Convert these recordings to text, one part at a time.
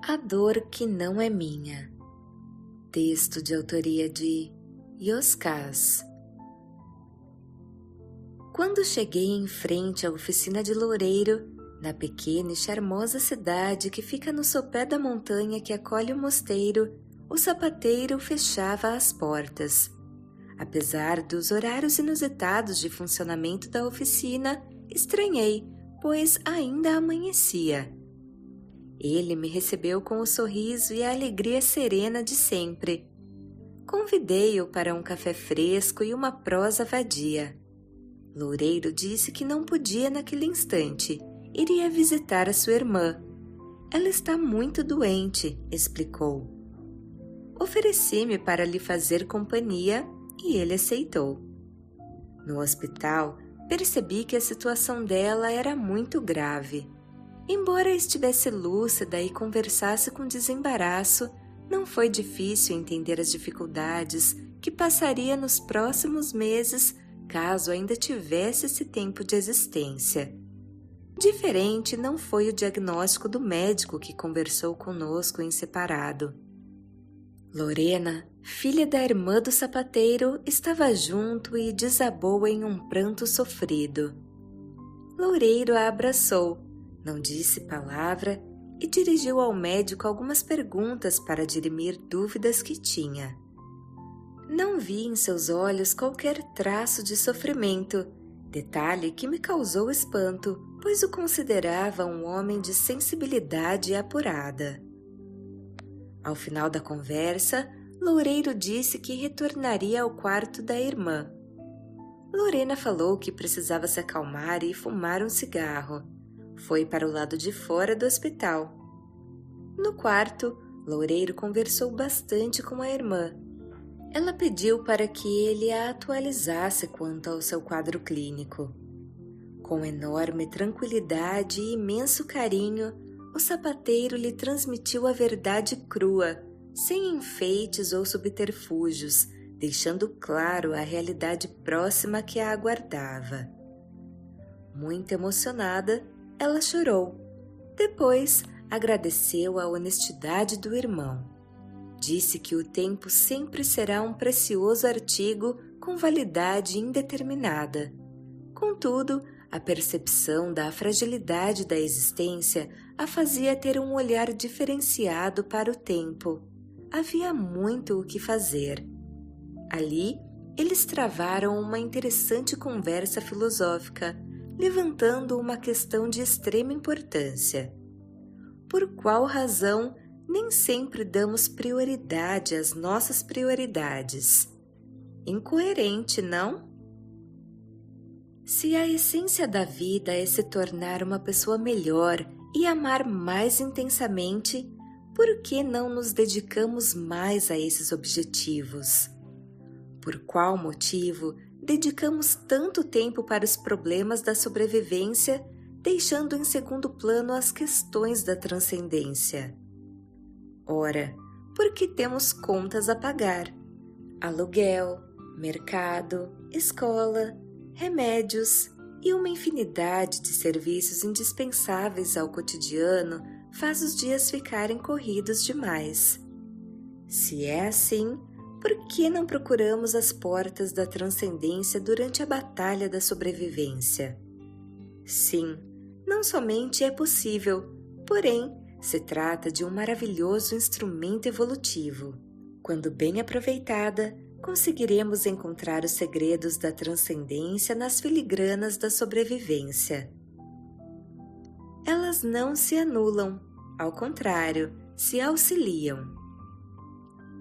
A dor que não é minha. Texto de autoria de Yoskaz. Quando cheguei em frente à oficina de Loureiro, na pequena e charmosa cidade que fica no sopé da montanha que acolhe o mosteiro, o sapateiro fechava as portas. Apesar dos horários inusitados de funcionamento da oficina, estranhei, pois ainda amanhecia. Ele me recebeu com o sorriso e a alegria serena de sempre. Convidei-o para um café fresco e uma prosa vadia. Loureiro disse que não podia naquele instante. Iria visitar a sua irmã. Ela está muito doente, explicou. Ofereci-me para lhe fazer companhia e ele aceitou. No hospital, percebi que a situação dela era muito grave. Embora estivesse lúcida e conversasse com desembaraço, não foi difícil entender as dificuldades que passaria nos próximos meses caso ainda tivesse esse tempo de existência. Diferente não foi o diagnóstico do médico que conversou conosco em separado. Lorena, filha da irmã do sapateiro, estava junto e desabou em um pranto sofrido. Loureiro a abraçou, não disse palavra e dirigiu ao médico algumas perguntas para dirimir dúvidas que tinha. Não vi em seus olhos qualquer traço de sofrimento, detalhe que me causou espanto, pois o considerava um homem de sensibilidade apurada. Ao final da conversa, Loureiro disse que retornaria ao quarto da irmã. Lorena falou que precisava se acalmar e fumar um cigarro. Foi para o lado de fora do hospital. No quarto, Loureiro conversou bastante com a irmã. Ela pediu para que ele a atualizasse quanto ao seu quadro clínico. Com enorme tranquilidade e imenso carinho, o sapateiro lhe transmitiu a verdade crua, sem enfeites ou subterfúgios, deixando claro a realidade próxima que a aguardava. Muito emocionada, ela chorou. Depois, agradeceu a honestidade do irmão. Disse que o tempo sempre será um precioso artigo com validade indeterminada. Contudo, a percepção da fragilidade da existência a fazia ter um olhar diferenciado para o tempo. Havia muito o que fazer. Ali, eles travaram uma interessante conversa filosófica, levantando uma questão de extrema importância. Por qual razão nem sempre damos prioridade às nossas prioridades? Incoerente, não? Se a essência da vida é se tornar uma pessoa melhor e amar mais intensamente, por que não nos dedicamos mais a esses objetivos? Por qual motivo dedicamos tanto tempo para os problemas da sobrevivência, deixando em segundo plano as questões da transcendência? Ora, porque temos contas a pagar: aluguel, mercado, escola, remédios e uma infinidade de serviços indispensáveis ao cotidiano faz os dias ficarem corridos demais. Se é assim, por que não procuramos as portas da transcendência durante a batalha da sobrevivência? Sim, não somente é possível, porém, se trata de um maravilhoso instrumento evolutivo. Quando bem aproveitada, conseguiremos encontrar os segredos da transcendência nas filigranas da sobrevivência. Elas não se anulam, ao contrário, se auxiliam.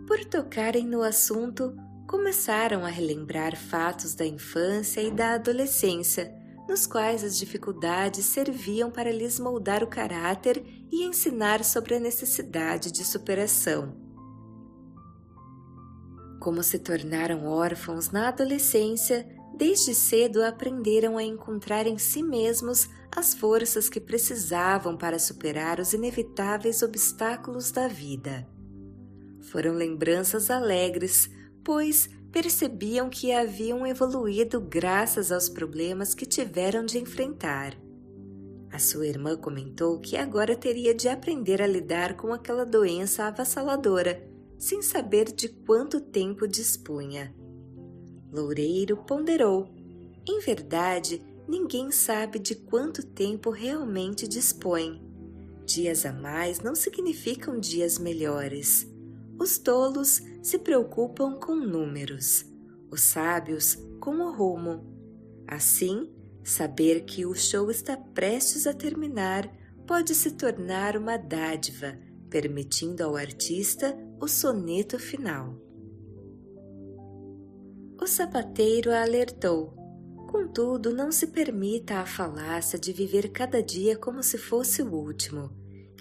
Por tocarem no assunto, começaram a relembrar fatos da infância e da adolescência, nos quais as dificuldades serviam para lhes moldar o caráter e ensinar sobre a necessidade de superação. Como se tornaram órfãos na adolescência, desde cedo aprenderam a encontrar em si mesmos as forças que precisavam para superar os inevitáveis obstáculos da vida. Foram lembranças alegres, pois percebiam que haviam evoluído graças aos problemas que tiveram de enfrentar. A sua irmã comentou que agora teria de aprender a lidar com aquela doença avassaladora, sem saber de quanto tempo dispunha. Loureiro ponderou. Em verdade, ninguém sabe de quanto tempo realmente dispõe. Dias a mais não significam dias melhores. Os tolos se preocupam com números, os sábios com o rumo. Assim, saber que o show está prestes a terminar pode se tornar uma dádiva, permitindo ao artista o soneto final. O sapateiro a alertou. Contudo, não se permita a falácia de viver cada dia como se fosse o último.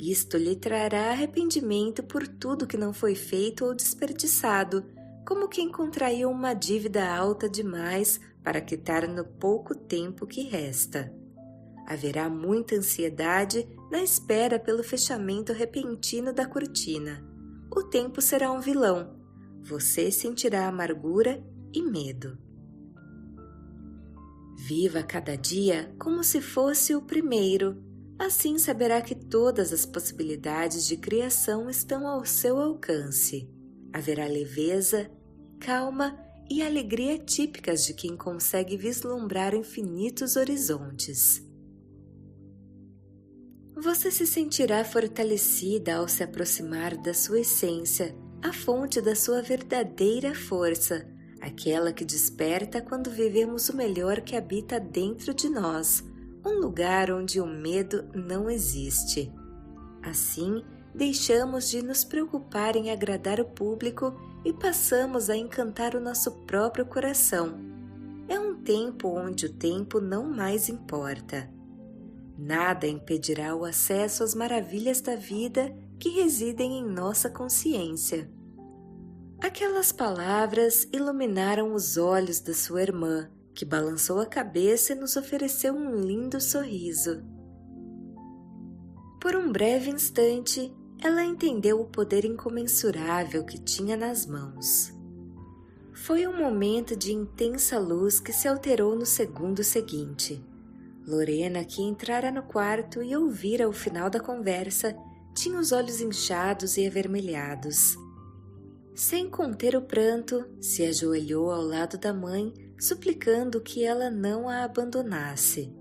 Isto lhe trará arrependimento por tudo que não foi feito ou desperdiçado, como quem contraiu uma dívida alta demais para quitar no pouco tempo que resta. Haverá muita ansiedade na espera pelo fechamento repentino da cortina. O tempo será um vilão. Você sentirá amargura e medo. Viva cada dia como se fosse o primeiro. Assim saberá que todas as possibilidades de criação estão ao seu alcance. Haverá leveza, calma e alegria típicas de quem consegue vislumbrar infinitos horizontes. Você se sentirá fortalecida ao se aproximar da sua essência, a fonte da sua verdadeira força, aquela que desperta quando vivemos o melhor que habita dentro de nós, um lugar onde o medo não existe. Assim, deixamos de nos preocupar em agradar o público e passamos a encantar o nosso próprio coração. É um tempo onde o tempo não mais importa. Nada impedirá o acesso às maravilhas da vida que residem em nossa consciência. Aquelas palavras iluminaram os olhos da sua irmã, que balançou a cabeça e nos ofereceu um lindo sorriso. Por um breve instante, ela entendeu o poder incomensurável que tinha nas mãos. Foi um momento de intensa luz que se alterou no segundo seguinte. Lorena, que entrara no quarto e ouvira o final da conversa, tinha os olhos inchados e avermelhados. Sem conter o pranto, se ajoelhou ao lado da mãe, suplicando que ela não a abandonasse.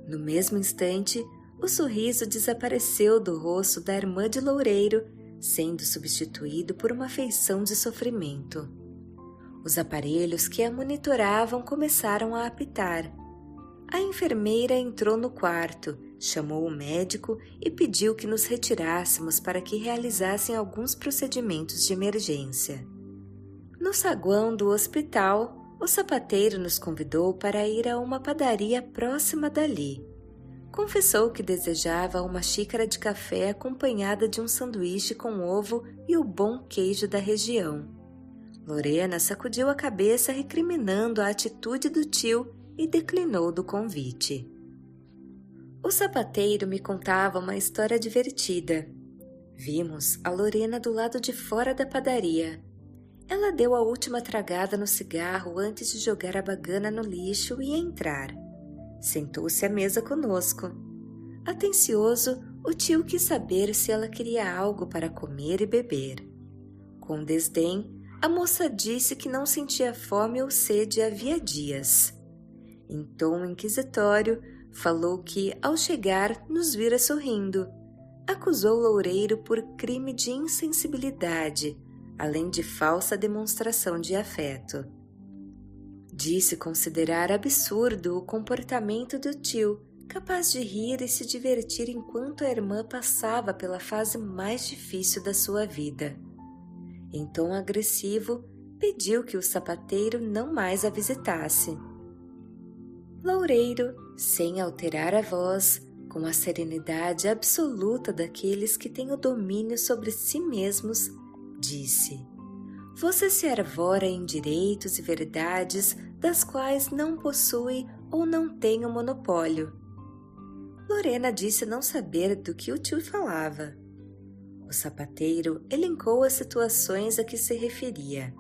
No mesmo instante, o sorriso desapareceu do rosto da irmã de Loureiro, sendo substituído por uma feição de sofrimento. Os aparelhos que a monitoravam começaram a apitar. A enfermeira entrou no quarto, chamou o médico e pediu que nos retirássemos para que realizassem alguns procedimentos de emergência. No saguão do hospital, o sapateiro nos convidou para ir a uma padaria próxima dali. Confessou que desejava uma xícara de café acompanhada de um sanduíche com ovo e o bom queijo da região. Lorena sacudiu a cabeça recriminando a atitude do tio e declinou do convite. O sapateiro me contava uma história divertida. Vimos a Lorena do lado de fora da padaria. Ela deu a última tragada no cigarro antes de jogar a bagana no lixo e entrar. Sentou-se à mesa conosco. Atencioso, o tio quis saber se ela queria algo para comer e beber. Com desdém, a moça disse que não sentia fome ou sede havia dias. Em tom inquisitório, falou que, ao chegar, nos vira sorrindo. Acusou Loureiro por crime de insensibilidade, além de falsa demonstração de afeto. Disse considerar absurdo o comportamento do tio, capaz de rir e se divertir enquanto a irmã passava pela fase mais difícil da sua vida. Em tom agressivo, pediu que o sapateiro não mais a visitasse. Loureiro, sem alterar a voz, com a serenidade absoluta daqueles que têm o domínio sobre si mesmos, disse: Você se arvora em direitos e verdades das quais não possui ou não tem o monopólio. Lorena disse não saber do que o tio falava. O sapateiro elencou as situações a que se referia.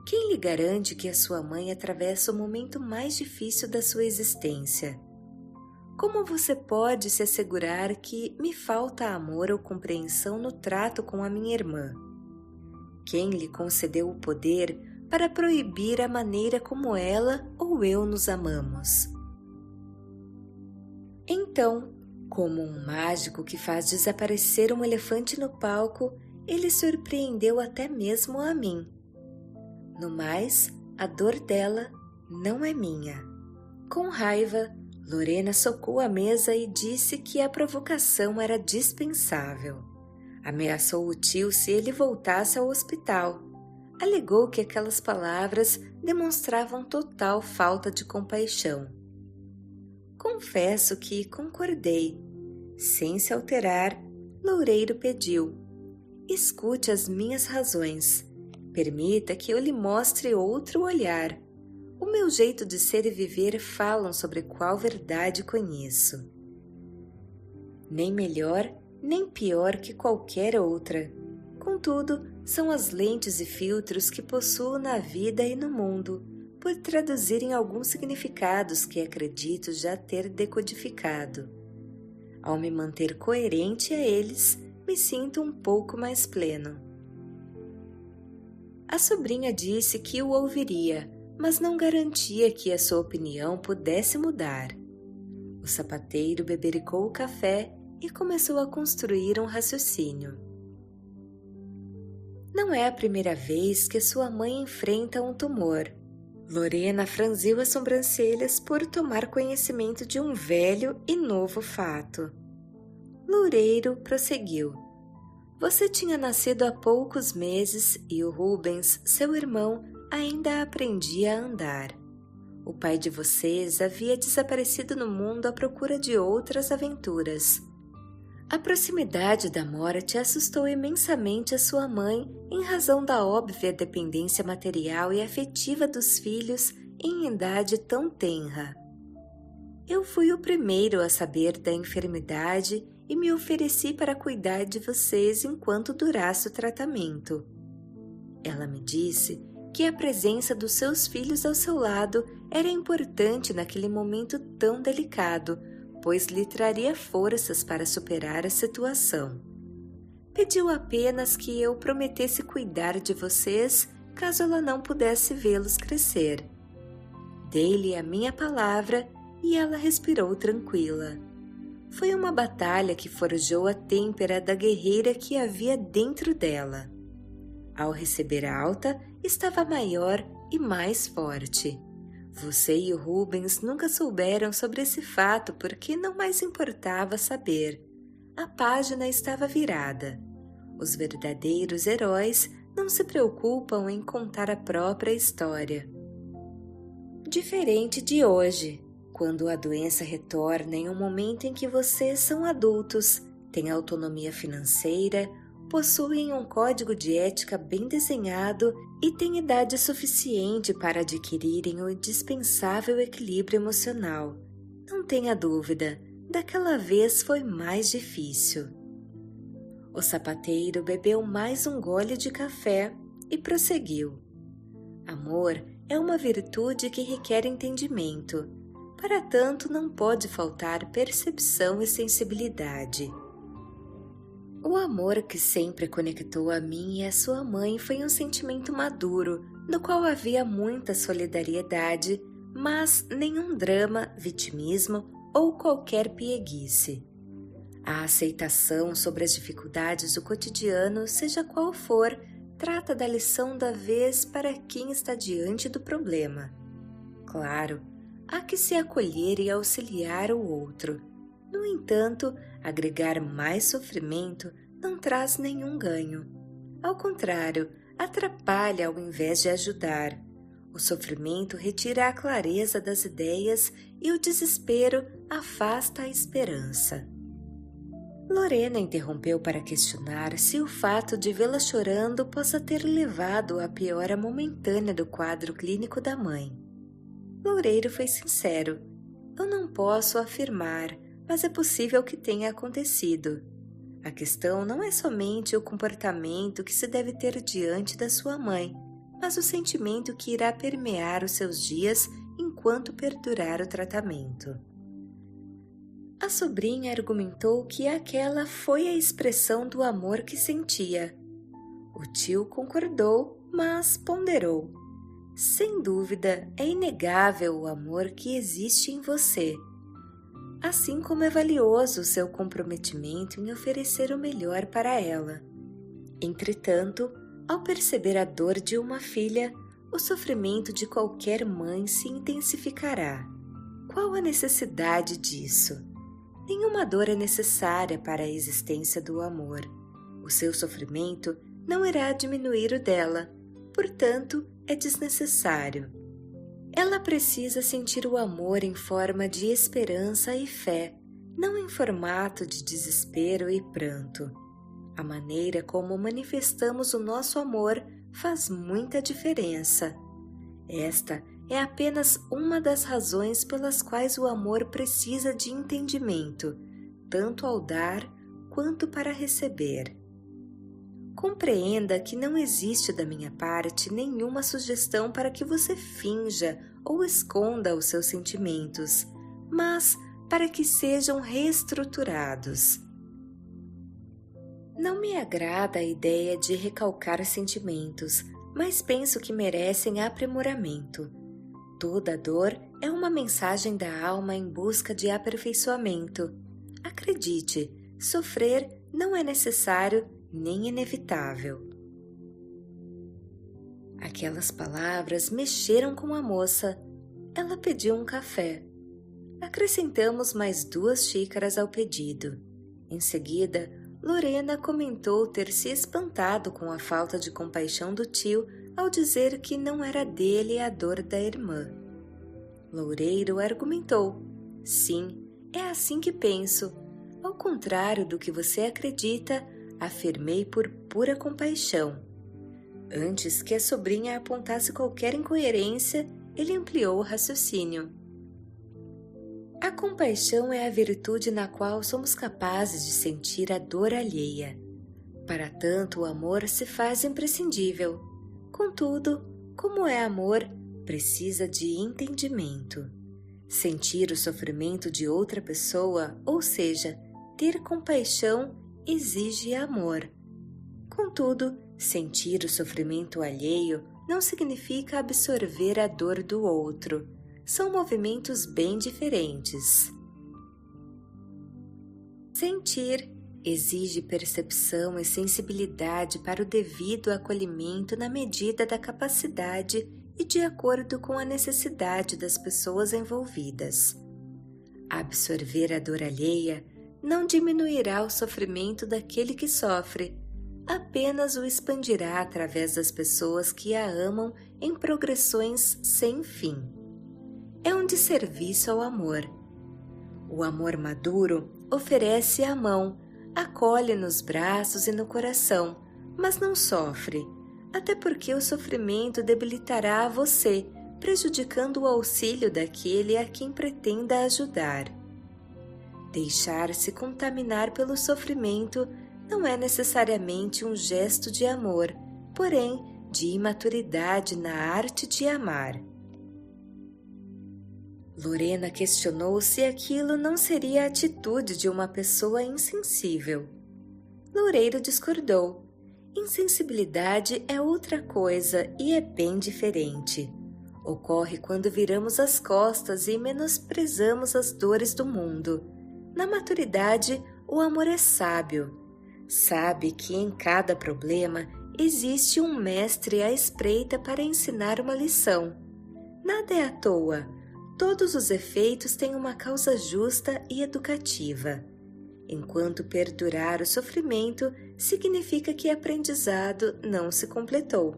Quem lhe garante que a sua mãe atravessa o momento mais difícil da sua existência? Como você pode se assegurar que me falta amor ou compreensão no trato com a minha irmã? Quem lhe concedeu o poder para proibir a maneira como ela ou eu nos amamos? Então, como um mágico que faz desaparecer um elefante no palco, ele surpreendeu até mesmo a mim. No mais, a dor dela não é minha. Com raiva, Lorena socou a mesa e disse que a provocação era dispensável. Ameaçou o tio se ele voltasse ao hospital. Alegou que aquelas palavras demonstravam total falta de compaixão. Confesso que concordei. Sem se alterar, Loureiro pediu: escute as minhas razões. Permita que eu lhe mostre outro olhar. O meu jeito de ser e viver falam sobre qual verdade conheço. Nem melhor, nem pior que qualquer outra. Contudo, são as lentes e filtros que possuo na vida e no mundo, por traduzirem alguns significados que acredito já ter decodificado. Ao me manter coerente a eles, me sinto um pouco mais pleno. A sobrinha disse que o ouviria, mas não garantia que a sua opinião pudesse mudar. O sapateiro bebericou o café e começou a construir um raciocínio. Não é a primeira vez que sua mãe enfrenta um tumor. Lorena franziu as sobrancelhas por tomar conhecimento de um velho e novo fato. Loureiro prosseguiu. Você tinha nascido há poucos meses e o Rubens, seu irmão, ainda aprendia a andar. O pai de vocês havia desaparecido no mundo à procura de outras aventuras. A proximidade da morte assustou imensamente a sua mãe em razão da óbvia dependência material e afetiva dos filhos em idade tão tenra. Eu fui o primeiro a saber da enfermidade e me ofereci para cuidar de vocês enquanto durasse o tratamento. Ela me disse que a presença dos seus filhos ao seu lado era importante naquele momento tão delicado, pois lhe traria forças para superar a situação. Pediu apenas que eu prometesse cuidar de vocês caso ela não pudesse vê-los crescer. Dei-lhe a minha palavra e ela respirou tranquila. Foi uma batalha que forjou a têmpera da guerreira que havia dentro dela. Ao receber a alta, estava maior e mais forte. Você e o Rubens nunca souberam sobre esse fato porque não mais importava saber. A página estava virada. Os verdadeiros heróis não se preocupam em contar a própria história. Diferente de hoje, quando a doença retorna em um momento em que vocês são adultos, têm autonomia financeira, possuem um código de ética bem desenhado e têm idade suficiente para adquirirem o indispensável equilíbrio emocional. Não tenha dúvida, daquela vez foi mais difícil. O sapateiro bebeu mais um gole de café e prosseguiu. Amor é uma virtude que requer entendimento. Para tanto, não pode faltar percepção e sensibilidade. O amor que sempre conectou a mim e a sua mãe foi um sentimento maduro, no qual havia muita solidariedade, mas nenhum drama, vitimismo ou qualquer pieguice. A aceitação sobre as dificuldades do cotidiano, seja qual for, trata da lição da vez para quem está diante do problema. Claro, há que se acolher e auxiliar o outro. No entanto, agregar mais sofrimento não traz nenhum ganho. Ao contrário, atrapalha ao invés de ajudar. O sofrimento retira a clareza das ideias e o desespero afasta a esperança. Lorena interrompeu para questionar se o fato de vê-la chorando possa ter levado à piora momentânea do quadro clínico da mãe. Loureiro foi sincero. Eu não posso afirmar, mas é possível que tenha acontecido. A questão não é somente o comportamento que se deve ter diante da sua mãe, mas o sentimento que irá permear os seus dias enquanto perdurar o tratamento. A sobrinha argumentou que aquela foi a expressão do amor que sentia. O tio concordou, mas ponderou. Sem dúvida, é inegável o amor que existe em você. Assim como é valioso o seu comprometimento em oferecer o melhor para ela. Entretanto, ao perceber a dor de uma filha, o sofrimento de qualquer mãe se intensificará. Qual a necessidade disso? Nenhuma dor é necessária para a existência do amor. O seu sofrimento não irá diminuir o dela, portanto, é desnecessário. Ela precisa sentir o amor em forma de esperança e fé, não em formato de desespero e pranto. A maneira como manifestamos o nosso amor faz muita diferença. Esta é apenas uma das razões pelas quais o amor precisa de entendimento, tanto ao dar quanto para receber. Compreenda que não existe da minha parte nenhuma sugestão para que você finja ou esconda os seus sentimentos, mas para que sejam reestruturados. Não me agrada a ideia de recalcar sentimentos, mas penso que merecem aprimoramento. Toda dor é uma mensagem da alma em busca de aperfeiçoamento. Acredite, sofrer não é necessário nem inevitável. Aquelas palavras mexeram com a moça. Ela pediu um café. Acrescentamos mais 2 xícaras ao pedido. Em seguida, Lorena comentou ter se espantado com a falta de compaixão do tio ao dizer que não era dele a dor da irmã. Loureiro argumentou: sim, é assim que penso. Ao contrário do que você acredita, afirmei por pura compaixão. Antes que a sobrinha apontasse qualquer incoerência, ele ampliou o raciocínio. A compaixão é a virtude na qual somos capazes de sentir a dor alheia. Para tanto, o amor se faz imprescindível. Contudo, como é amor, precisa de entendimento. Sentir o sofrimento de outra pessoa, ou seja, ter compaixão, exige amor. Contudo, sentir o sofrimento alheio não significa absorver a dor do outro. São movimentos bem diferentes. Sentir exige percepção e sensibilidade para o devido acolhimento na medida da capacidade e de acordo com a necessidade das pessoas envolvidas. Absorver a dor alheia não diminuirá o sofrimento daquele que sofre, apenas o expandirá através das pessoas que a amam em progressões sem fim. É um desserviço ao amor. O amor maduro oferece a mão, acolhe nos braços e no coração, mas não sofre, até porque o sofrimento debilitará você, prejudicando o auxílio daquele a quem pretenda ajudar. Deixar-se contaminar pelo sofrimento não é necessariamente um gesto de amor, porém de imaturidade na arte de amar. Lorena questionou se aquilo não seria a atitude de uma pessoa insensível. Loureiro discordou. Insensibilidade é outra coisa e é bem diferente. Ocorre quando viramos as costas e menosprezamos as dores do mundo. Na maturidade, o amor é sábio. Sabe que em cada problema existe um mestre à espreita para ensinar uma lição. Nada é à toa. Todos os efeitos têm uma causa justa e educativa. Enquanto perdurar o sofrimento, significa que o aprendizado não se completou.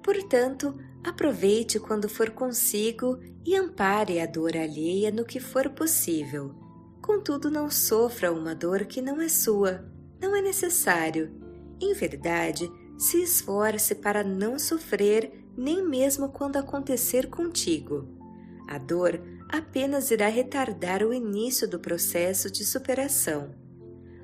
Portanto, aproveite quando for consigo e ampare a dor alheia no que for possível. Contudo, não sofra uma dor que não é sua, não é necessário. Em verdade, se esforce para não sofrer, nem mesmo quando acontecer contigo. A dor apenas irá retardar o início do processo de superação.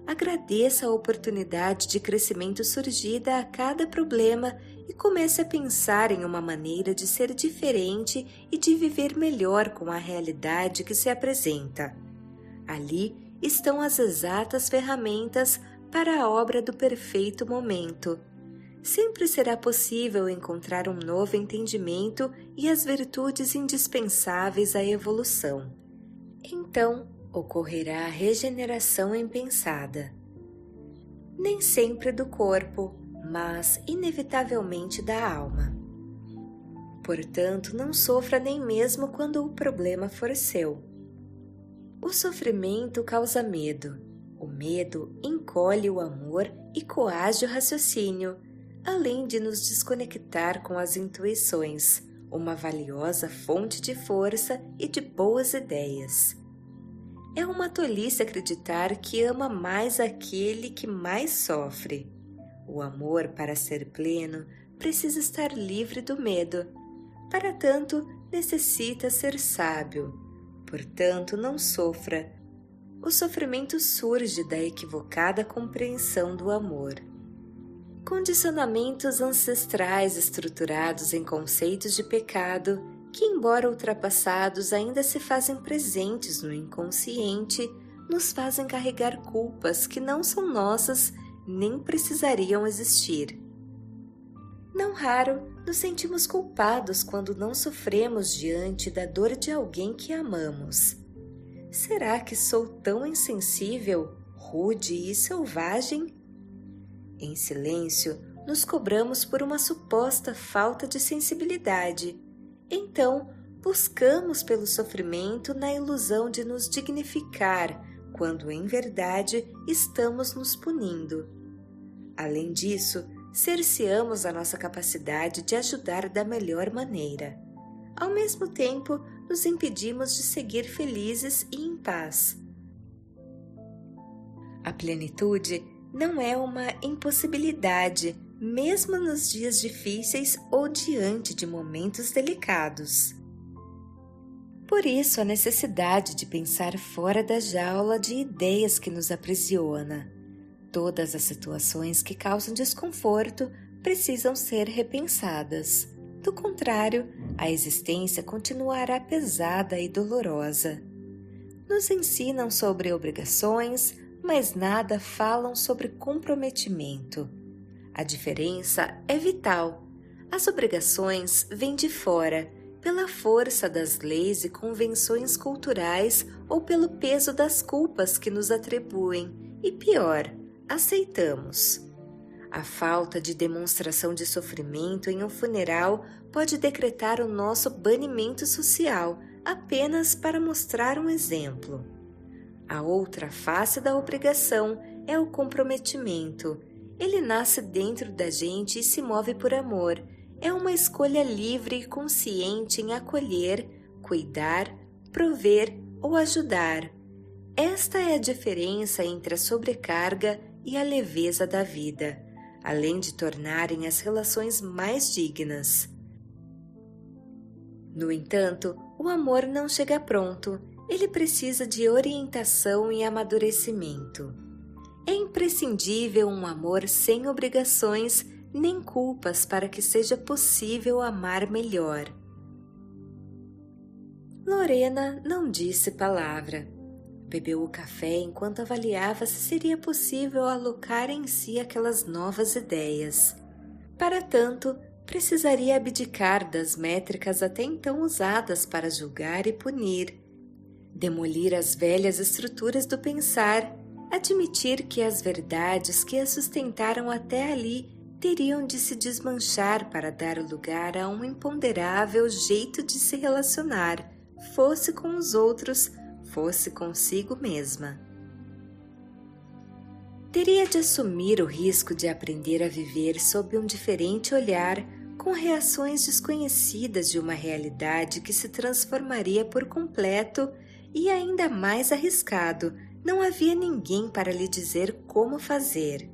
Agradeça a oportunidade de crescimento surgida a cada problema e comece a pensar em uma maneira de ser diferente e de viver melhor com a realidade que se apresenta. Ali estão as exatas ferramentas para a obra do perfeito momento. Sempre será possível encontrar um novo entendimento e as virtudes indispensáveis à evolução. Então, ocorrerá a regeneração impensada. Nem sempre do corpo, mas inevitavelmente da alma. Portanto, não sofra nem mesmo quando o problema for seu. O sofrimento causa medo. O medo encolhe o amor e coage o raciocínio, além de nos desconectar com as intuições, uma valiosa fonte de força e de boas ideias. É uma tolice acreditar que ama mais aquele que mais sofre. O amor, para ser pleno, precisa estar livre do medo. Para tanto, necessita ser sábio. Portanto, não sofra. O sofrimento surge da equivocada compreensão do amor. Condicionamentos ancestrais estruturados em conceitos de pecado, que, embora ultrapassados, ainda se fazem presentes no inconsciente, nos fazem carregar culpas que não são nossas nem precisariam existir. Não raro, nos sentimos culpados quando não sofremos diante da dor de alguém que amamos. Será que sou tão insensível, rude e selvagem? Em silêncio, nos cobramos por uma suposta falta de sensibilidade. Então, buscamos pelo sofrimento na ilusão de nos dignificar, quando em verdade estamos nos punindo. Além disso, cerceamos a nossa capacidade de ajudar da melhor maneira. Ao mesmo tempo, nos impedimos de seguir felizes e em paz. A plenitude não é uma impossibilidade, mesmo nos dias difíceis ou diante de momentos delicados. Por isso, a necessidade de pensar fora da jaula de ideias que nos aprisiona. Todas as situações que causam desconforto precisam ser repensadas. Do contrário, a existência continuará pesada e dolorosa. Nos ensinam sobre obrigações, mas nada falam sobre comprometimento. A diferença é vital. As obrigações vêm de fora, pela força das leis e convenções culturais ou pelo peso das culpas que nos atribuem, e pior, aceitamos. A falta de demonstração de sofrimento em um funeral pode decretar o nosso banimento social apenas para mostrar um exemplo. A outra face da obrigação é o comprometimento. Ele nasce dentro da gente e se move por amor. É uma escolha livre e consciente em acolher, cuidar, prover ou ajudar. Esta é a diferença entre a sobrecarga e a leveza da vida, além de tornarem as relações mais dignas. No entanto, o amor não chega pronto. Ele precisa de orientação e amadurecimento. É imprescindível um amor sem obrigações nem culpas para que seja possível amar melhor. Lorena não disse palavra. Bebeu o café enquanto avaliava se seria possível alocar em si aquelas novas ideias. Para tanto, precisaria abdicar das métricas até então usadas para julgar e punir, demolir as velhas estruturas do pensar, admitir que as verdades que a sustentaram até ali teriam de se desmanchar para dar lugar a um imponderável jeito de se relacionar, fosse com os outros, fosse consigo mesma. Teria de assumir o risco de aprender a viver sob um diferente olhar, com reações desconhecidas de uma realidade que se transformaria por completo e, ainda mais arriscado, não havia ninguém para lhe dizer como fazer.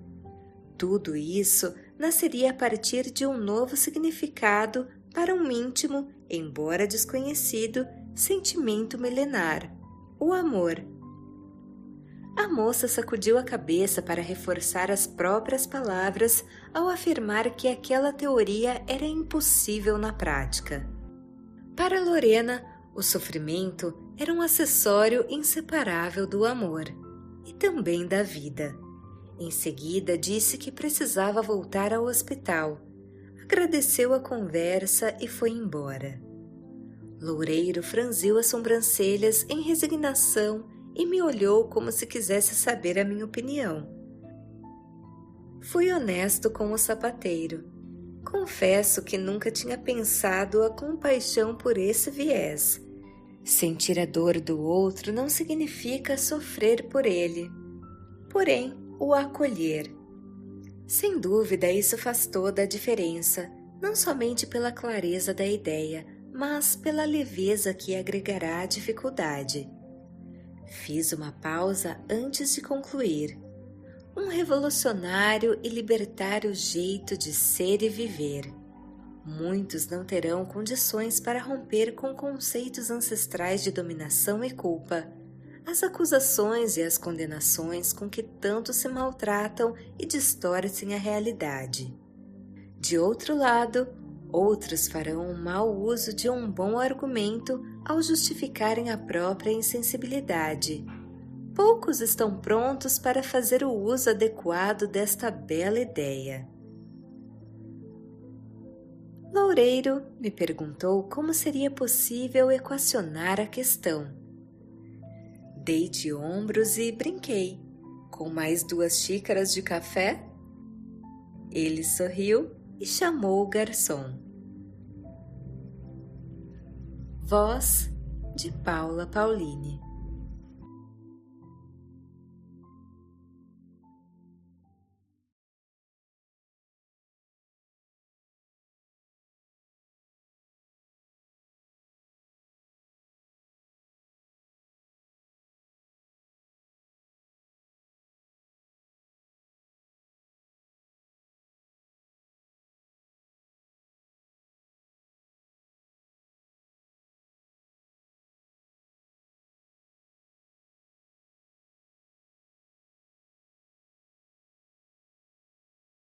Tudo isso nasceria a partir de um novo significado para um íntimo, embora desconhecido, sentimento milenar, o amor. A moça sacudiu a cabeça para reforçar as próprias palavras ao afirmar que aquela teoria era impossível na prática. Para Lorena, o sofrimento era um acessório inseparável do amor e também da vida. Em seguida, disse que precisava voltar ao hospital, agradeceu a conversa e foi embora. Loureiro franziu as sobrancelhas em resignação e me olhou como se quisesse saber a minha opinião. Fui honesto com o sapateiro. Confesso que nunca tinha pensado a compaixão por esse viés. Sentir a dor do outro não significa sofrer por ele, porém o acolher. Sem dúvida, isso faz toda a diferença, não somente pela clareza da ideia, mas pela leveza que agregará à dificuldade. Fiz uma pausa antes de concluir. Um revolucionário e libertário jeito de ser e viver. Muitos não terão condições para romper com conceitos ancestrais de dominação e culpa, as acusações e as condenações com que tanto se maltratam e distorcem a realidade. De outro lado, outros farão um mau uso de um bom argumento ao justificarem a própria insensibilidade. Poucos estão prontos para fazer o uso adequado desta bela ideia. Loureiro me perguntou como seria possível equacionar a questão. Dei de ombros e brinquei. Com mais 2 xícaras de café? Ele sorriu e chamou o garçom. Voz de Paula Pauline.